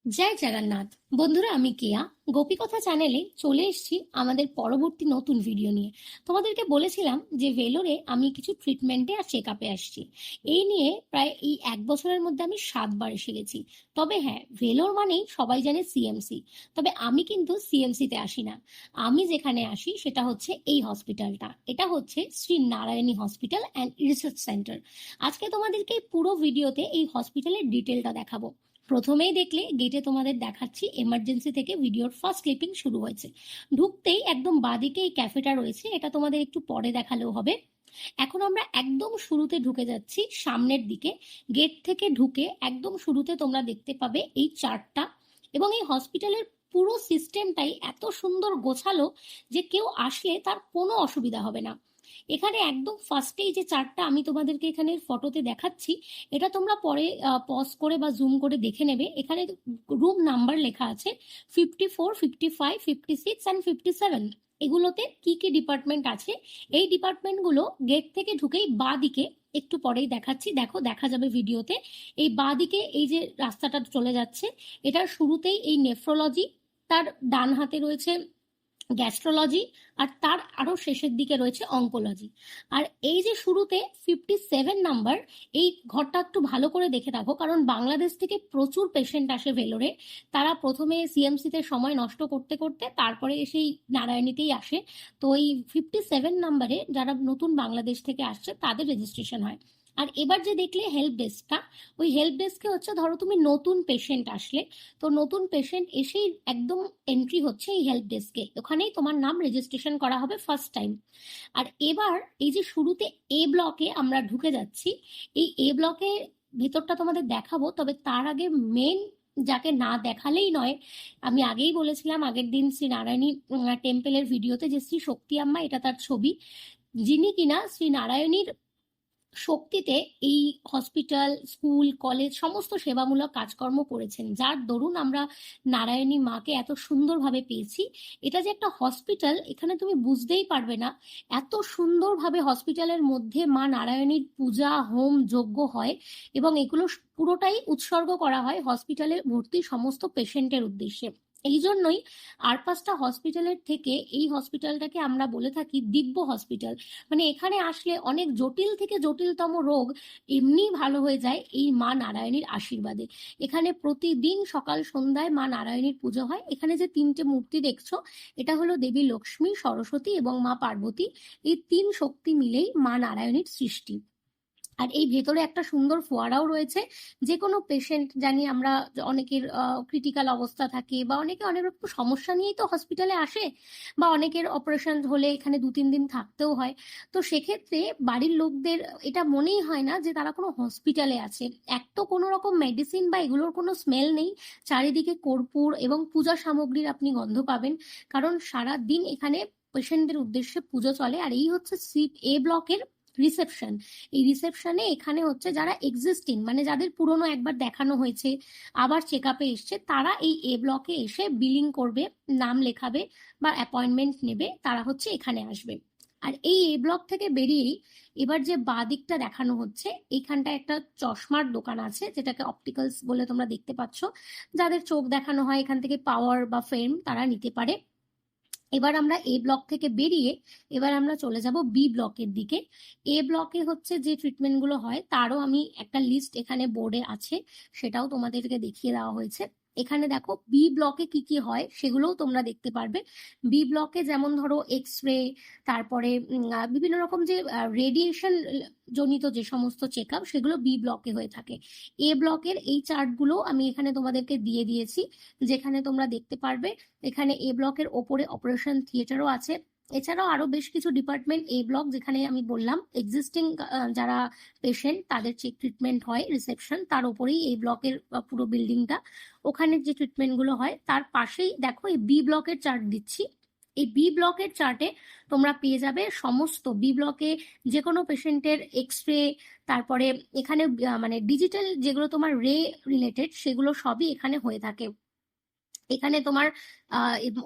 জয় জগন্নাথ। বন্ধুরা, আমি কেয়া গোপীকথা চ্যানেলে চলে এসেছি আমাদের পরবর্তী নতুন ভিডিও নিয়ে। তোমাদেরকে বলেছিলাম যে ভেলোরে আমি কিছু ট্রিটমেন্টে আর চেক আপে আসছি। এই নিয়ে প্রায় এই 1 বছরের মধ্যে আমি 7 বার এসে গেছি। তবে হ্যাঁ, ভেলোর মানেই সবাই জানে সিএমসি। তবে আমি কিন্তু সিএমসি তে আসি না। আমি যেখানে আসি সেটা হচ্ছে এই হসপিটালটা। এটা হচ্ছে Shri Narayani hospital and research centre. আজকে তোমাদেরকে পুরো ভিডিওতে এই হসপিটালের ডিটেলটা দেখাবো। প্রথমেই দেখলে গেটে তোমাদের দেখাচ্ছি এমার্জেন্সি থেকে ভিডিওর ফার্স্ট ক্লিপিং শুরু হয়েছে। ঢুকতেই একদম বাঁদিকে এই ক্যাফেটা রয়েছে, এটা তোমাদের একটু পরে দেখালেও হবে। এখন আমরা একদম শুরুতে ঢুকে যাচ্ছি সামনের দিকে। গেট থেকে ঢুকে একদম শুরুতে তোমরা দেখতে পাবে এই চার্টটা, এবং এই হসপিটালের পুরো সিস্টেমটাই এত সুন্দর গোছালো যে কেউ আসলে তার কোনো অসুবিধা হবে না। এখানে একদম ফার্স্টেই যে চার্টটা আমি তোমাদেরকে এখানে ফটোতে দেখাচ্ছি, এটা তোমরা পরে পজ করে বা জুম করে দেখে নেবে। এখানে রুম নাম্বার লেখা আছে 54, 55, 56 অ্যান্ড 57। এগুলোতে কি কি ডিপার্টমেন্ট আছে, এই ডিপার্টমেন্টগুলো গেট থেকে ঢুকেই বাঁ দিকে একটু পরেই দেখাচ্ছি, দেখো দেখা যাবে ভিডিওতে। এই বাঁ দিকে এই যে রাস্তাটা চলে যাচ্ছে, এটার শুরুতেই এই নেফ্রোলজি, তার ডান হাতে রয়েছে গ্যাস্ট্রোলজি, আর তার আরো শেষের দিকে রয়েছে অঙ্কোলজি। আর এই যে শুরুতে 57 নাম্বার, এই ঘরটা একটু ভালো করে দেখে রাখো, কারণ বাংলাদেশ থেকে প্রচুর পেশেন্ট আসে ভেলোরে। তারা প্রথমে সিএমসি তে সময় নষ্ট করতে করতে তারপরে সেই নারায়ণীতেই আসে। তো এই 57 নাম্বারে যারা নতুন বাংলাদেশ থেকে আসছে তাদের রেজিস্ট্রেশন হয়। আর এবার যে দেখলে হেল্প ডেস্কটা, ওই হেল্প ডেস্কে হচ্ছে ধরো তুমি নতুন পেশেন্ট আসলে, তো নতুন পেশেন্ট এসেই একদম এন্ট্রি হচ্ছে এই হেল্প ডেস্কে, ওখানেই তোমার নাম রেজিস্ট্রেশন করা হবে ফার্স্ট টাইম। আর এবার এই যে শুরুতে এ ব্লকে আমরা ঢুকে যাচ্ছি, এই এ ব্লকে ভেতরটা তোমাদের দেখাবো, তবে তার আগে মেন যাকে না দেখালেই নয়, আমি আগেই বলেছিলাম আগের দিন শ্রী নারায়ণী টেম্পলের ভিডিওতে যে শ্রী শক্তি আম্মা, এটা তার ছবি, যিনি কিনা শ্রী নারায়ণীর শক্তিতে এই হসপিটাল, স্কুল, কলেজ সমস্ত সেবামূলক কাজকর্ম করেছেন, যার দরুন আমরা নারায়ণী মাকে এত সুন্দরভাবে পেয়েছি। এটা যে একটা হসপিটাল, এখানে তুমি বুঝতেই পারবে না এত সুন্দরভাবে হসপিটালের মধ্যে মা নারায়ণীর পূজা, হোম, যজ্ঞ হয়, এবং এগুলো পুরোটাই উৎসর্গ করা হয় হসপিটালে ভর্তি সমস্ত পেশেন্টের উদ্দেশ্যে। এই জন্যই আর 5টা হসপিটালের থেকে এই হসপিটালটাকে আমরা বলে থাকি দিব্য হসপিটাল। মানে এখানে আসলে অনেক জটিল থেকে জটিলতম রোগ এমনি ভালো হয়ে যায় এই মা নারায়ণীর আশীর্বাদে। এখানে প্রতিদিন সকাল সন্ধ্যায় মা নারায়ণীর পুজো হয়। এখানে যে 3টে মূর্তি দেখছো, এটা হলো দেবী লক্ষ্মী, সরস্বতী এবং মা পার্বতী। এই 3 শক্তি মিলেই মা নারায়ণীর সৃষ্টি। আর এই ভেতরে একটা সুন্দর ফোয়ারাও রয়েছে। যে কোনো পেশেন্ট, জানি আমরা অনেকের ক্রিটিক্যাল অবস্থা থাকে, বা অনেকে অনেক রকম সমস্যা নিয়েই তো হসপিটালে আসে, বা অনেকের অপারেশন হলে এখানে 2-3 দিন থাকতেও হয়। তো সেক্ষেত্রে বাড়ির লোকদের এটা মনেই হয় না যে তারা কোনো হসপিটালে আছে। এক তো কোনো রকম মেডিসিন বা এগুলোর কোনো স্মেল নেই, চারিদিকে কর্পূর এবং পূজা সামগ্রীর আপনি গন্ধ পাবেন, কারণ সারা দিন এখানে পেশেন্টদের উদ্দেশ্যে পুজো চলে। আর এই হচ্ছে সিট এ ব্লকের রিসেপশন। এই রিসেপশনে এখানে হচ্ছে যারা এক্সিস্টিং, মানে যাদের পুরনো একবার দেখানো হয়েছে, আবার চেক আপে এসছে, তারা এই এ ব্লকে এসে বিলিং করবে, নাম লেখাবে বা অ্যাপয়েন্টমেন্ট নেবে, তারা হচ্ছে এখানে আসবে। আর এই এ ব্লক থেকে বেরিয়েই এবার যে বাঁ দিকটা দেখানো হচ্ছে, এইখানটা একটা চশমার দোকান আছে, যেটাকে অপটিক্যালস বলে তোমরা দেখতে পাচ্ছ। যাদের চোখ দেখানো হয় এখান থেকে পাওয়ার বা ফ্রেম, তারা নিতে পারে। এবার আমরা এ ব্লক থেকে বেরিয়ে এবার আমরা চলে যাব বি ব্লকের দিকে। এ ব্লকে হচ্ছে যে ট্রিটমেন্টগুলো হয় তারও আমি একটা লিস্ট এখানে বোর্ডে আছে, সেটাও তোমাদেরকে দেখিয়ে দেওয়া হয়েছে। এখানে দেখো বি ব্লকে কি কি হয় সেগুলোও তোমরা দেখতে পারবে। বি ব্লকে যেমন ধরো এক্স রে, তারপরে বিভিন্ন রকম যে রেডিয়েশন জনিত যে সমস্ত চেক আপ, সেগুলো বি ব্লকে হয়ে থাকে। এ ব্লকের এই চার্টগুলো আমি এখানে তোমাদেরকে দিয়ে দিয়েছি, যেখানে তোমরা দেখতে পারবে। এখানে এ ব্লকের ওপরে অপারেশন থিয়েটারও আছে। এছাড়াও আরো বেশ কিছু ডিপার্টমেন্ট এ ব্লক, যেখানে আমি বললাম এক্সিস্টিং যারা পেশেন্ট তাদের চেক ট্রিটমেন্ট হয়, রিসেপশন তার উপরেই এই ব্লকের পুরো বিল্ডিংটা। ওখানে যে ট্রিটমেন্ট গুলো হয় তার পাশেই দেখো এই বি ব্লকের চার্ট দিচ্ছি। এই বি ব্লকের চার্টে তোমরা পেয়ে যাবে সমস্ত বি ব্লকে যে কোনো পেশেন্টের এক্স রে, তারপরে এখানে মানে ডিজিটাল যেগুলো তোমার রে রিলেটেড, সেগুলো সবই এখানে হয়ে থাকে। এখানে তোমার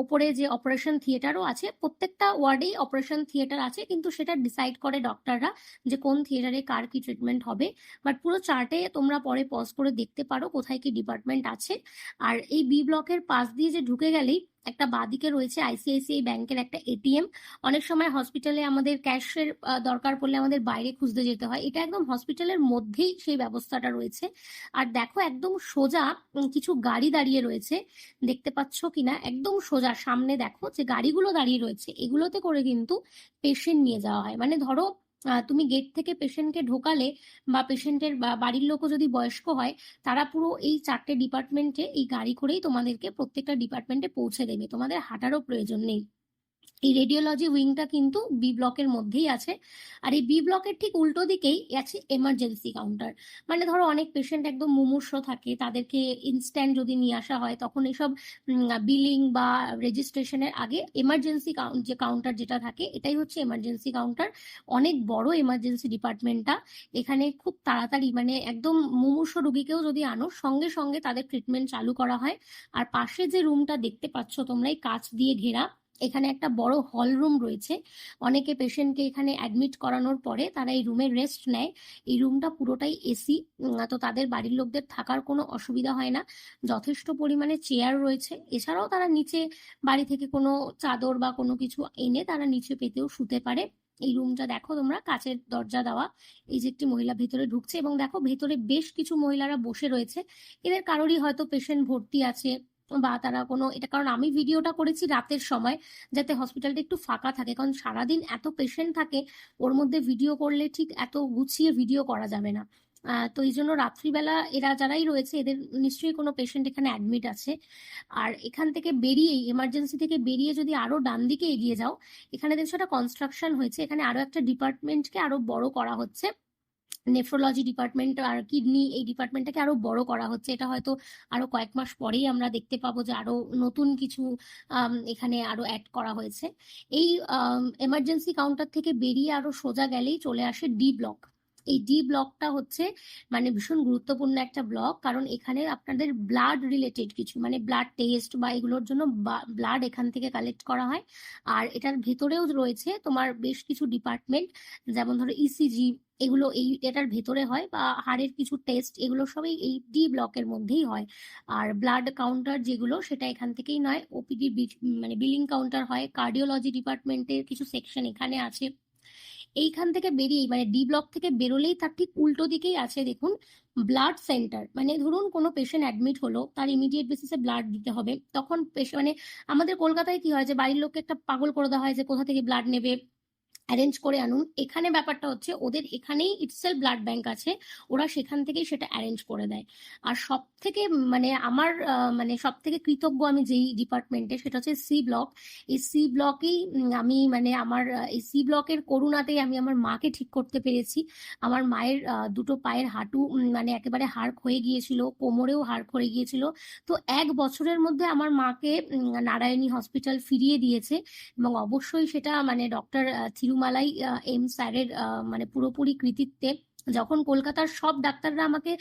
ওপরে যে অপারেশন থিয়েটারও আছে, প্রত্যেকটা ওয়ার্ডেই অপারেশন থিয়েটার আছে, কিন্তু সেটা ডিসাইড করে ডক্টররা যে কোন থিয়েটারে কার কি ট্রিটমেন্ট হবে। বাট পুরো চার্টে তোমরা পরে পজ করে দেখতে পারো কোথায় কি ডিপার্টমেন্ট আছে। আর এই বি ব্লকের পাশ দিয়ে যে ঢুকে গেলেই একটা বাঁদিকে রয়েছে আইসিআইসিআই ব্যাংকের একটা এটিএম। অনেক সময় হসপিটালে আমাদের ক্যাশের দরকার পড়লে আমাদের বাইরে খুঁজতে যেতে হয়, এটা একদম হসপিটালের মধ্যেই সেই ব্যবস্থাটা রয়েছে। আর দেখো একদম সোজা কিছু গাড়ি দাঁড়িয়ে রয়েছে, দেখতে পাচ্ছ কিনা, একদম সোজা সামনে দেখো যে গাড়িগুলো দাঁড়িয়ে রয়েছে, এগুলোতে করে কিন্তু পেশেন্ট নিয়ে যাওয়া হয়। মানে ধরো তুমি গেট থেকে পেশেন্টকে ঢোকালে বা পেশেন্টের বাড়ির লোকও যদি বয়স্ক হয়, তারা পুরো এই 4টে ডিপার্টমেন্টে এই গাড়ি করেই তোমাদেরকে প্রত্যেকটা ডিপার্টমেন্টে পৌঁছে দেবে, তোমাদের হাঁটারও প্রয়োজন নেই। এই রেডিওলজি উইংটা কিন্তু বি ব্লকের মধ্যেই আছে। আর এই বি ব্লকের ঠিক উল্টো দিকেই আছে এমার্জেন্সি কাউন্টার। মানে ধরো অনেক পেশেন্ট একদম মুমূর্ষ থাকে, তাদেরকে ইনস্ট্যান্ট যদি নিয়ে আসা হয়, তখন এসব বিলিং বা রেজিস্ট্রেশনের আগে এমার্জেন্সি যে কাউন্টার যেটা থাকে, এটাই হচ্ছে এমার্জেন্সি কাউন্টার। অনেক বড় এমার্জেন্সি ডিপার্টমেন্টটা। এখানে খুব তাড়াতাড়ি মানে একদম মুমূর্ষ রোগীকেও যদি আনো, সঙ্গে সঙ্গে তাদের ট্রিটমেন্ট চালু করা হয়। আর পাশে যে রুমটা দেখতে পাচ্ছ তোমরা, এই কাঁচ দিয়ে ঘেরা, এখানে একটা বড় হল রুম রয়েছে। অনেকে পেশেন্টকে এখানে অ্যাডমিট করানোর পরে তারা এই রুমে রেস্ট নেয়। এই রুমটা পুরোটাই এসি, তো তাদের বাড়ির লোকদের থাকার কোনো অসুবিধা হয় না। যথেষ্ট পরিমাণে চেয়ার রয়েছে। এছাড়াও তারা নিচে বাড়ি থেকে কোনো চাদর বা কোনো কিছু এনে তারা নিচে পেতেও শুতে পারে। এই রুমটা দেখো তোমরা, কাচের দরজা দেওয়া। এই যে একটি মহিলা ভেতরে ঢুকছে এবং দেখো ভেতরে বেশ কিছু মহিলারা বসে রয়েছে। এদের কারোরই হয়তো পেশেন্ট ভর্তি আছে বা তারা কোনো, এটা কারণ আমি ভিডিওটা করেছি রাতের সময়, যাতে হসপিটালটা একটু ফাঁকা থাকে, কারণ সারাদিন এত পেশেন্ট থাকে, ওর মধ্যে ভিডিও করলে ঠিক এত গুছিয়ে ভিডিও করা যাবে না। তো এই জন্য রাত্রিবেলা এরা যারাই রয়েছে, এদের নিশ্চয়ই কোনো পেশেন্ট এখানে অ্যাডমিট আছে। আর এখান থেকে বেরিয়ে, এমার্জেন্সি থেকে বেরিয়ে যদি আরো ডান দিকে এগিয়ে যাও, এখানে দেখছো একটা কনস্ট্রাকশন হয়েছে, এখানে আরো একটা ডিপার্টমেন্টকে আরো বড় করা হচ্ছে। নেফ্রোলজি ডিপার্টমেন্ট আর কিডনি, এই ডিপার্টমেন্টটাকে আরো বড় করা হচ্ছে। এটা হয়তো আরো কয়েক মাস পরেই আমরা দেখতে পাবো যে আরো নতুন কিছু এখানে আরো অ্যাড করা হয়েছে। এই এমার্জেন্সি কাউন্টার থেকে বেরিয়ে আরো সোজা গেলেই চলে আসে ডি ব্লক। এই ডি ব্লকটা হচ্ছে মানে ভীষণ গুরুত্বপূর্ণ একটা ব্লক, কারণ এখানে আপনাদের ব্লাড রিলেটেড কিছু, মানে ব্লাড টেস্ট বা এগুলোর জন্য ব্লাড এখান থেকে কালেক্ট করা হয়। আর এটার ভেতরেও রয়েছে তোমার বেশ কিছু ডিপার্টমেন্ট, যেমন ধরো ইসিজি, এগুলো এটার ভেতরে হয়, বা হাড়ের কিছু টেস্ট, এগুলো সবই এই ডি ব্লকের মধ্যেই হয়। আর ব্লাড কাউন্টার যেগুলো, সেটা এখান থেকেই নয়। ওপিডি মানে বিলিং কাউন্টার হয়। কার্ডিওলজি ডিপার্টমেন্টের কিছু সেকশন এখানে আছে। এইখান থেকে বেরিয়েই মানে ডি ব্লক থেকে বেরোলেই তার ঠিক উল্টো দিকেই আছে দেখুন ব্লাড সেন্টার। মানে ধরুন কোনো পেশেন্ট অ্যাডমিট হলো, তার ইমিডিয়েট বেসিসে ব্লাড দিতে হবে, তখন মানে আমাদের কলকাতায় কি হয় যে বাড়ির লোককে একটা পাগল করে দেওয়া হয় যে কোথা থেকে ব্লাড নেবে, অ্যারেঞ্জ করে আনুন। এখানে ব্যাপারটা হচ্ছে ওদের এখানেই ইটসেলফ ব্লাড ব্যাংক আছে, ওরা সেখান থেকেই সেটা অ্যারেঞ্জ করে দেয়। আর সব থেকে মানে আমার মানে সব থেকে কৃতজ্ঞ আমি যেই ডিপার্টমেন্টে, সেটা হচ্ছে সি ব্লক। এই সি ব্লকেই আমি মানে আমার এই সি ব্লকের করুণাতেই আমি আমার মাকে ঠিক করতে পেরেছি। আমার মায়ের দুটো পায়ের হাঁটু মানে একেবারে হাড় ক্ষয়ে গিয়েছিল, কোমরেও হাড় ক্ষয়ে গিয়েছিল। তো 1 বছরের মধ্যে আমার মাকে নারায়ণী হসপিটাল ফিরিয়ে দিয়েছে। এবং অবশ্যই সেটা মানে ডক্টর থিরুমালাই এম স্যারের মানে পুরোপুরি কৃতিত্বে। যখন কলকাতার সব ডাক্তাররা আমাকে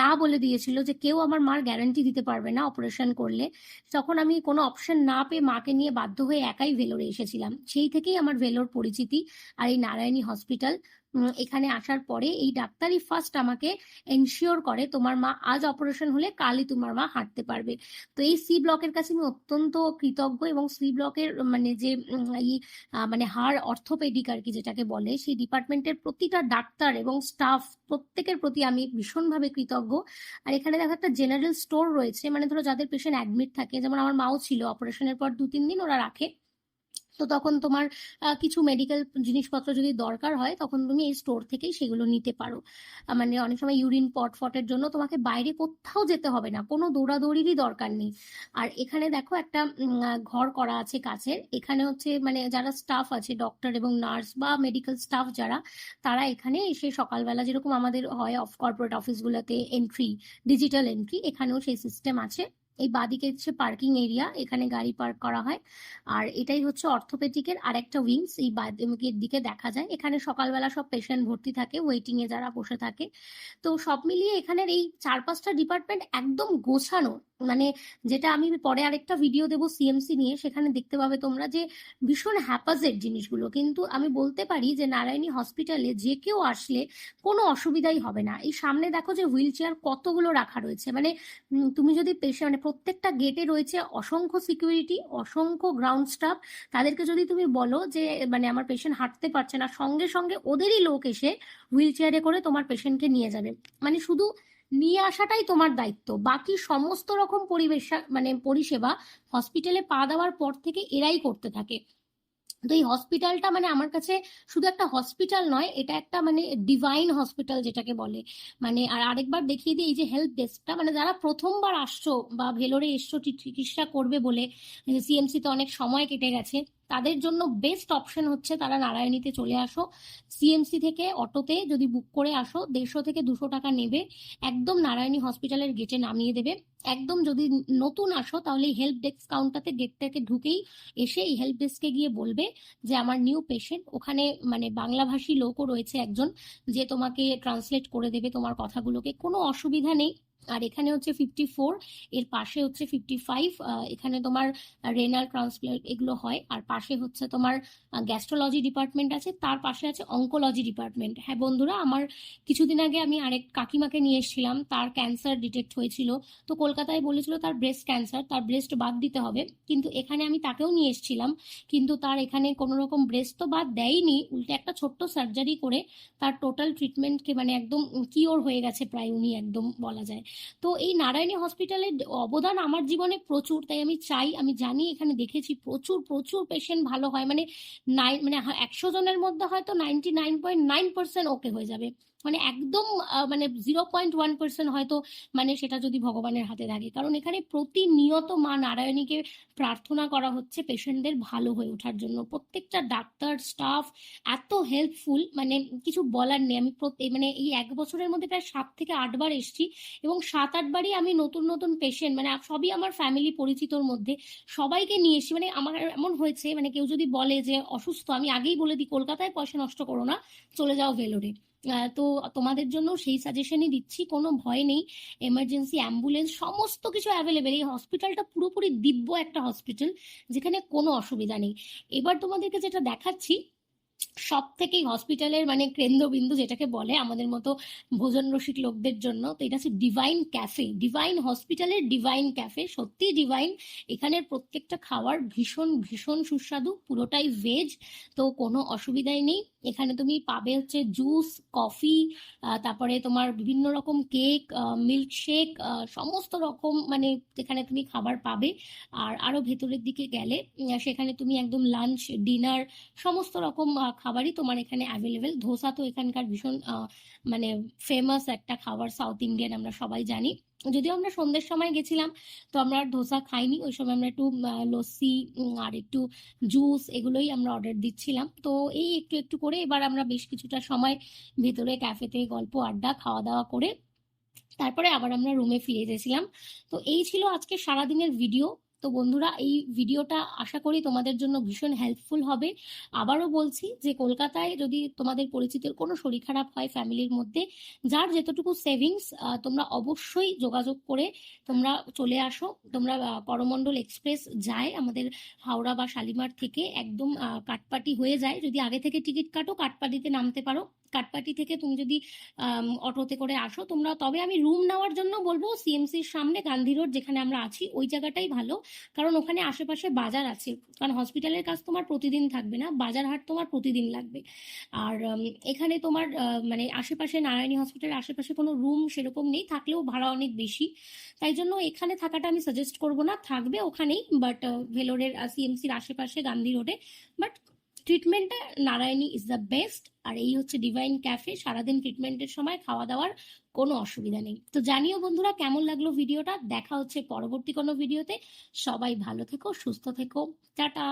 না বলে দিয়েছিল যে কেউ আমার মার গ্যারান্টি দিতে পারবে না অপারেশন করলে, তখন আমি কোনো অপশন না পেয়ে মাকে নিয়ে বাধ্য হয়ে একাই ভেলোরে এসেছিলাম। সেই থেকেই আমার ভেলোর পরিচিতি আর এই নারায়ণী হসপিটাল। এখানে আসার পরে এই ডাক্তারই ফার্স্ট আমাকে এনশিওর করে তোমার মা আজ অপারেশন হলে কালই তোমার মা হাঁটতে পারবে। তো এই সি ব্লকের কাছে আমি অত্যন্ত কৃতজ্ঞ। এবং সি ব্লকের মানে যে এই মানে হাড় অর্থোপেডিক আর কি যেটাকে বলে, সেই ডিপার্টমেন্টের প্রতিটা ডাক্তার এবং স্টাফ প্রত্যেকের প্রতি আমি ভীষণভাবে কৃতজ্ঞ। আর এখানে দেখো একটা জেনারেল স্টোর রয়েছে, মানে ধরো যাদের পেশেন্ট অ্যাডমিট থাকে, যেমন আমার মাও ছিল, অপারেশনের পর 2-3 দিন ওরা রাখে। তো তখন তোমার কিছু মেডিকেল জিনিসপত্র যদি দরকার হয়, তখন তুমি এই স্টোর থেকেই সেগুলো নিতে পারো। মানে অনেক সময় ইউরিন ফটের জন্য তোমাকে বাইরে কোথাও যেতে হবে না, কোনো দৌড়াদৌড়িরই দরকার নেই। আর এখানে দেখো একটা ঘর করা আছে কাচের। এখানে হচ্ছে মানে যারা স্টাফ আছে, ডক্টর এবং নার্স বা মেডিকেল স্টাফ যারা, তারা এখানে এসে সকালবেলা যেরকম আমাদের হয় অফ কর্পোরেট অফিসগুলোতে এন্ট্রি, ডিজিটাল এন্ট্রি, এখানেও সেই সিস্টেম আছে। এই বাদিকে হচ্ছে পার্কিং এরিয়া, এখানে গাড়ি পার্ক করা হয়। আর এটাই হচ্ছে অর্থোপেডিকের আরেকটা উইংস, এই বাদিকের দিকে দেখা যায়। এখানে সকালবেলা সব পেশেন্ট ভর্তি থাকে, ওয়েটিং এ যারা বসে থাকে। তো সব মিলিয়ে এখানের এই 4-5টা ডিপার্টমেন্ট একদম গোছানো। মানে যেটা আমি পরে আরেকটা ভিডিও দেবো সিএমসি নিয়ে, সেখানে দেখতে পাবে তোমরা যে ভীষণ হ্যাপাজের জিনিসগুলো। কিন্তু আমি বলতে পারি যে নারায়ণী হসপিটালে যে কেউ আসলে কোনো অসুবিধাই হবে না। এই সামনে দেখো যে হুইল চেয়ার কতগুলো রাখা রয়েছে, মানে তুমি যদি মানে প্রত্যেকটা গেটে রয়েছে অসংখ্য সিকিউরিটি, অসংখ্য গ্রাউন্ড স্টাফ। তাদেরকে যদি তুমি বলো যে মানে আমার পেশেন্ট হাঁটতে পারছে না, সঙ্গে সঙ্গে ওদেরই লোক এসে হুইল চেয়ারে করে তোমার পেশেন্টকে নিয়ে যাবে। মানে শুধু নিয়ে আসাটাই তোমার দায়িত্ব, বাকি সমস্ত রকম পরিবেশ মানে পরিষেবা হসপিটালে পা দেওয়ার পর থেকে এরাই করতে থাকে। তো এই হসপিটালটা মানে আমার কাছে শুধু একটা হসপিটাল নয়, এটা একটা মানে ডিভাইন হসপিটাল যেটাকে বলে। মানে আর আরেকবার দেখিয়ে দিই, এই যে হেল্প ডেস্কটা, মানে যারা প্রথমবার আসছো বা ভেলোরে এসছো চিকিৎসা করবে বলে, সিএমসি তে অনেক সময় কেটে গেছে, তাদের জন্য বেস্ট অপশন হচ্ছে তারা নারায়ণীতে চলে আসো। সিএমসি থেকে অটোতে যদি বুক করে আসো 150 থেকে 200 টাকা নেবে, একদম নারায়ণী হসপিটালের গেটে নামিয়ে দেবে। একদম যদি নতুন আসো তাহলে হেল্প ডেস্ক কাউন্টারতে গেট থেকে ঢুকেই এসে এই হেল্প ডেস্কে গিয়ে বলবে যে আমার নিউ পেশেন্ট। ওখানে মানে বাংলাভাষী লোকও রয়েছে একজন, যে তোমাকে ট্রান্সলেট করে দেবে তোমার কথাগুলোকে, কোনো অসুবিধা নেই। আর এখানে হচ্ছে 54, এর পাশে হচ্ছে 55। এখানে তোমার রেনাল ট্রান্সপ্লান্ট এগুলো হয়। আর পাশে হচ্ছে তোমার গ্যাস্ট্রোলজি ডিপার্টমেন্ট আছে, তার পাশে আছে অঙ্কোলজি ডিপার্টমেন্ট। হ্যাঁ বন্ধুরা, আমার কিছুদিন আগে আমি আরেক কাকিমাকে নিয়ে এসেছিলাম, তার ক্যান্সার ডিটেক্ট হয়েছিল। তো কলকাতায় বলেছিল তার ব্রেস্ট ক্যান্সার, তার ব্রেস্ট বাদ দিতে হবে। কিন্তু এখানে আমি তাকেও নিয়ে এসেছিলাম, কিন্তু তার এখানে কোনো রকম ব্রেস্ট তো বাদ দেয়নি, উল্টে একটা ছোট্ট সার্জারি করে তার টোটাল ট্রিটমেন্টকে মানে একদম কিওর হয়ে গেছে প্রায় উনি, একদম বলা যায়। তো এই নারায়ণী হসপিটালের অবদান আমার জীবনে প্রচুর, তাই আমি চাই, আমি জানি, এখানে দেখেছি প্রচুর প্রচুর পেশেন্ট ভালো হয়। মানে 100 জনের মধ্যে হয়তো 99.9% ওকে হয়ে যাবে। মানে একদম মানে 0.1% হয়তো, মানে সেটা যদি ভগবানের হাতে থাকে। কারণ এখানে প্রতিনিয়ত মা নারায়ণীকে প্রার্থনা করা হচ্ছে পেশেন্টদের ভালো হয়ে ওঠার জন্য। প্রত্যেকটা ডাক্তার স্টাফ এত হেল্পফুল, মানে কিছু বলার নেই। আমি মানে এই 1 বছরের মধ্যে প্রায় 7 থেকে 8 বার এসেছি, এবং 7-8 বারই আমি নতুন নতুন পেশেন্ট, মানে সবই আমার ফ্যামিলি পরিচিতর মধ্যে, সবাইকে নিয়ে এসেছি। মানে আমার এমন হয়েছে, মানে কেউ যদি বলে যে অসুস্থ, আমি আগেই বলে দিই কলকাতায় পয়সা নষ্ট করো না, চলে যাও ভেলোরে। তো তোমাদের জন্য সেই সাজেশনই দিচ্ছি, কোনো ভয় নেই। এমার্জেন্সি অ্যাম্বুলেন্স সমস্ত কিছু অ্যাভেলেবেল। এই হসপিটালটা পুরোপুরি দিব্য একটা হসপিটাল, যেখানে কোনো অসুবিধা নেই। এবার তোমাদেরকে যেটা দেখাচ্ছি, সব থেকেই হসপিটালের মানে কেন্দ্রবিন্দু যেটাকে বলে আমাদের মতো ভোজন রসিক লোকদের জন্য, তো এটা হচ্ছে ডিভাইন ক্যাফে। ডিভাইন হসপিটালের ডিভাইন ক্যাফে, সত্যি ডিভাইন। এখানের প্রত্যেকটা খাবার ভীষণ ভীষণ সুস্বাদু, পুরোটাই ভেজ, তো কোনো অসুবিধাই নেই। এখানে তুমি পাবে হচ্ছে জুস, কফি, তারপরে তোমার বিভিন্ন রকম কেক, মিল্কশেক, সমস্ত রকম মানে এখানে তুমি খাবার পাবে। আর আরো ভেতরের দিকে গেলে সেখানে তুমি একদম লাঞ্চ, ডিনার, সমস্ত রকম খাবারই তোমার এখানে অ্যাভেলেবেল। ধোসা তো এখানকার ভীষণ মানে ফেমাস একটা খাবার, সাউথ ইন্ডিয়ান, আমরা সবাই জানি। যদিও আমরা সন্ধ্যের সময় গেছিলাম, তো আমরা আর ধোসা খাইনি, ওই সময় আমরা একটু লস্যি আর একটু জুস এগুলোই আমরা অর্ডার দিচ্ছিলাম। তো এই একটু একটু করে এবার আমরা বেশ কিছুটা সময় ভেতরে ক্যাফেতে গল্প আড্ডা খাওয়া দাওয়া করে তারপরে আবার আমরা রুমে ফিরে গেছিলাম। তো এই ছিল আজকে সারাদিনের ভিডিও। তো বন্ধুরা, এই ভিডিওটা আশা করি তোমাদের জন্য ভীষণ হেল্পফুল হবে। আবারও বলছি যে কলকাতায় যদি তোমাদের পরিচিতের কোনো শরীর খারাপ হয় ফ্যামিলির মধ্যে, যার যতটুকু সেভিংস, তোমরা অবশ্যই যোগাযোগ করে তোমরা চলে আসো। তোমরা করমণ্ডল এক্সপ্রেস যায় আমাদের হাওড়া বা শালিমার থেকে, একদম কাটপাটি হয়ে যায়। যদি আগে থেকে টিকিট কাটো কাটপাটিতে নামতে পারো। কাটপাটি থেকে তুমি যদি অটোতে করে আসো তোমরা, তবে আমি রুম নেওয়ার জন্য বলবো সিএমসির সামনে গান্ধী রোড যেখানে আমরা আছি ওই জায়গাটাই ভালো। কারণ ওখানে আশেপাশে বাজার আছে, কারণ হসপিটালের কাজ তোমার প্রতিদিন থাকবে না, বাজার হাট তোমার প্রতিদিন লাগবে। আর এখানে তোমার মানে আশেপাশে নারায়ণী হসপিটালের আশেপাশে কোনো রুম সেরকম নেই, থাকলেও ভাড়া অনেক বেশি। তাই জন্য এখানে থাকাটা আমি সাজেস্ট করবো না, থাকবে ওখানেই বাট ভেলোরের সিএমসির আশেপাশে গান্ধী রোডে। বাট ট্রিটমেন্টটা নারায়ণী ইজ দ্য বেস্ট। আর এই হচ্ছে ডিভাইন ক্যাফে, সারাদিন ট্রিটমেন্টের সময় খাওয়া দাওয়ার কোনো অসুবিধা নেই। তো জানিও বন্ধুরা কেমন লাগলো ভিডিওটা, দেখা হচ্ছে পরবর্তী কোনো ভিডিওতে। সবাই ভালো থেকো, সুস্থ থেকো, টাটা।